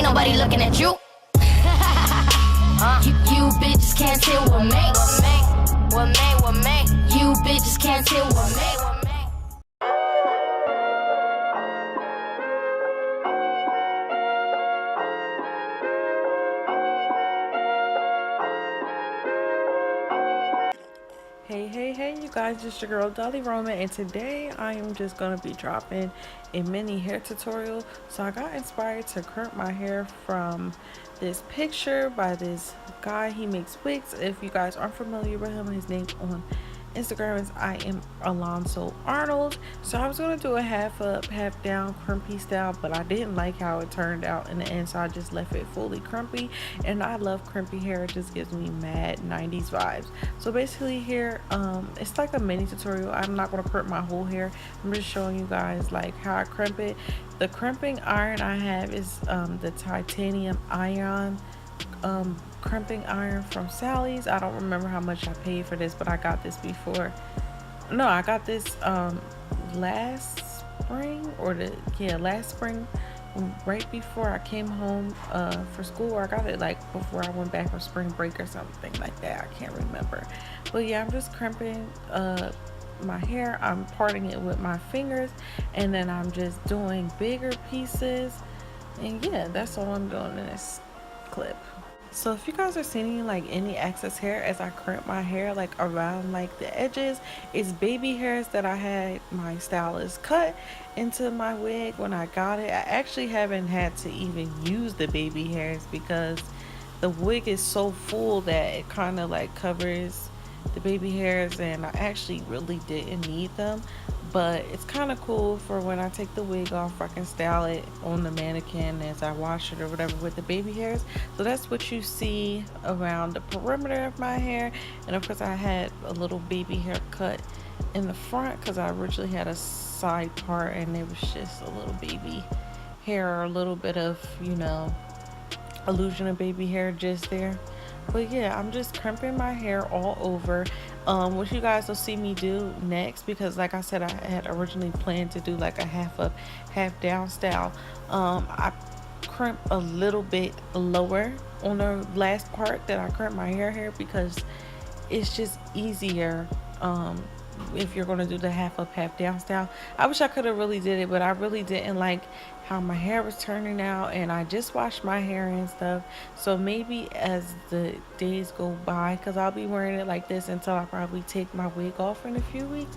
nobody looking at you. You bitches can't tell what make. You bitches can't tell what make. Hey you guys, it's your girl Dolly Roman, and today I am just gonna be dropping a mini hair tutorial. So I got inspired to crimp my hair from this picture by this guy. He makes wigs. If you guys aren't familiar with him, his name on Instagram is I am Alonso Arnold. So I was gonna do a half up, half down crimpy style, but I didn't like how it turned out in the end, so I just left it fully crimpy. And I love crimpy hair, it just gives me mad 90s vibes. So basically here, it's like a mini tutorial. I'm not gonna crimp my whole hair. I'm just showing you guys like how I crimp it. The crimping iron I have is the titanium iron crimping iron from Sally's. I don't remember how much I paid for this, but I got this before. No, I got this last spring, or last spring, right before I came home for school. Or I got it like before I went back from spring break or something like that. I can't remember. But yeah, I'm just crimping my hair. I'm parting it with my fingers, and then I'm just doing bigger pieces. And yeah, that's all I'm doing in this clip. So if you guys are seeing like any excess hair as I crimp my hair, like around like the edges, it's baby hairs that I had my stylist cut into my wig when I got it. I actually haven't had to even use the baby hairs because the wig is so full that it kind of like covers the baby hairs, and I actually really didn't need them. But it's kind of cool for when I take the wig off, I can style it on the mannequin as I wash it or whatever with the baby hairs. So that's what you see around the perimeter of my hair. And of course I had a little baby hair cut in the front because I originally had a side part and it was just a little baby hair, or a little bit of, you know, illusion of baby hair just there. But yeah, I'm just crimping my hair all over. What you guys will see me do next, because like I said, I had originally planned to do like a half up, half down style. I crimp a little bit lower on the last part that I crimp my hair here, because it's just easier if you're going to do the half up, half down style. I wish I could have really did it, but I really didn't like how my hair was turning out, and I just washed my hair and stuff. So maybe as the days go by, because I'll be wearing it like this until I probably take my wig off in a few weeks,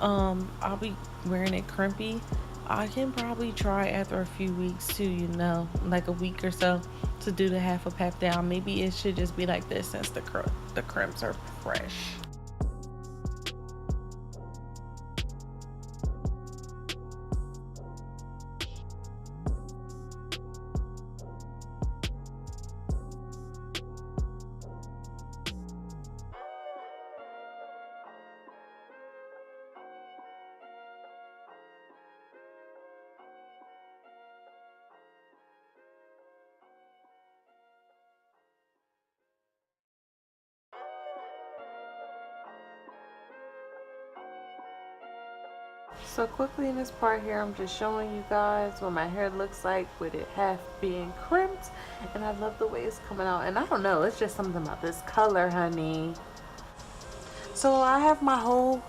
I'll be wearing it crimpy. I can probably try after a few weeks to, you know, like a week or so, to do the half up, half down. Maybe it should just be like this since the crimps are fresh. So quickly in this part here, I'm just showing you guys what my hair looks like with it half being crimped, and I love the way it's coming out. And I don't know, it's just something about this color, honey. So I have my whole,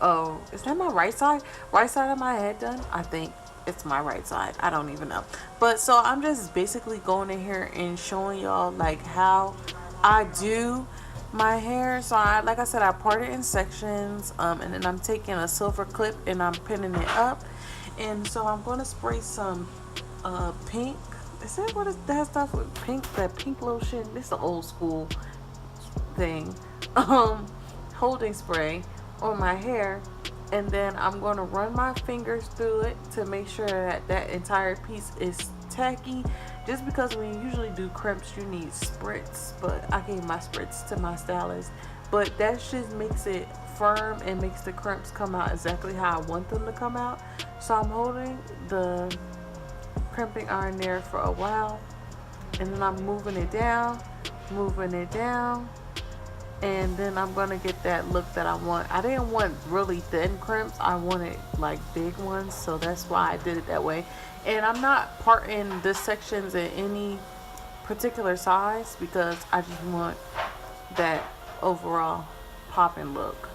oh, is that my right side of my head done? I think it's my right side, I don't even know. But so I'm just basically going in here and showing y'all like how I do my hair. So like I said, I part it in sections, and then I'm taking a silver clip and I'm pinning it up. And so I'm going to spray some pink, is that what is that stuff with pink, that pink lotion? This is an old school thing, holding spray on my hair. And then I'm going to run my fingers through it to make sure that that entire piece is tacky, just because when you usually do crimps you need spritz, but I gave my spritz to my stylist. But that just makes it firm and makes the crimps come out exactly how I want them to come out. So I'm holding the crimping iron there for a while, and then I'm moving it down, and then I'm gonna get that look that I want. I didn't want really thin crimps, I wanted like big ones, so that's why I did it that way. And I'm not parting this sections in any particular size because I just want that overall popping look.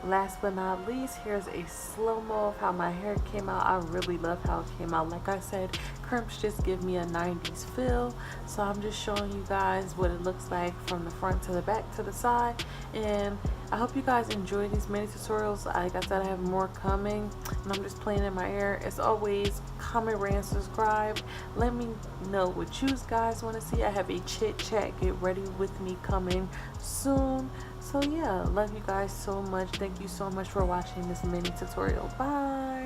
Last but not least, here's a slow-mo of how my hair came out. I really love how it came out. Like I said, crimps just give me a 90s feel. So I'm just showing you guys what it looks like from the front to the back to the side. And I hope you guys enjoy these mini tutorials. Like I said, I have more coming and I'm just playing in my hair. As always, comment, rate, and subscribe. Let me know what you guys want to see. I have a chit chat get ready with me coming soon. So yeah, love you guys so much. Thank you so much for watching this mini tutorial. Bye.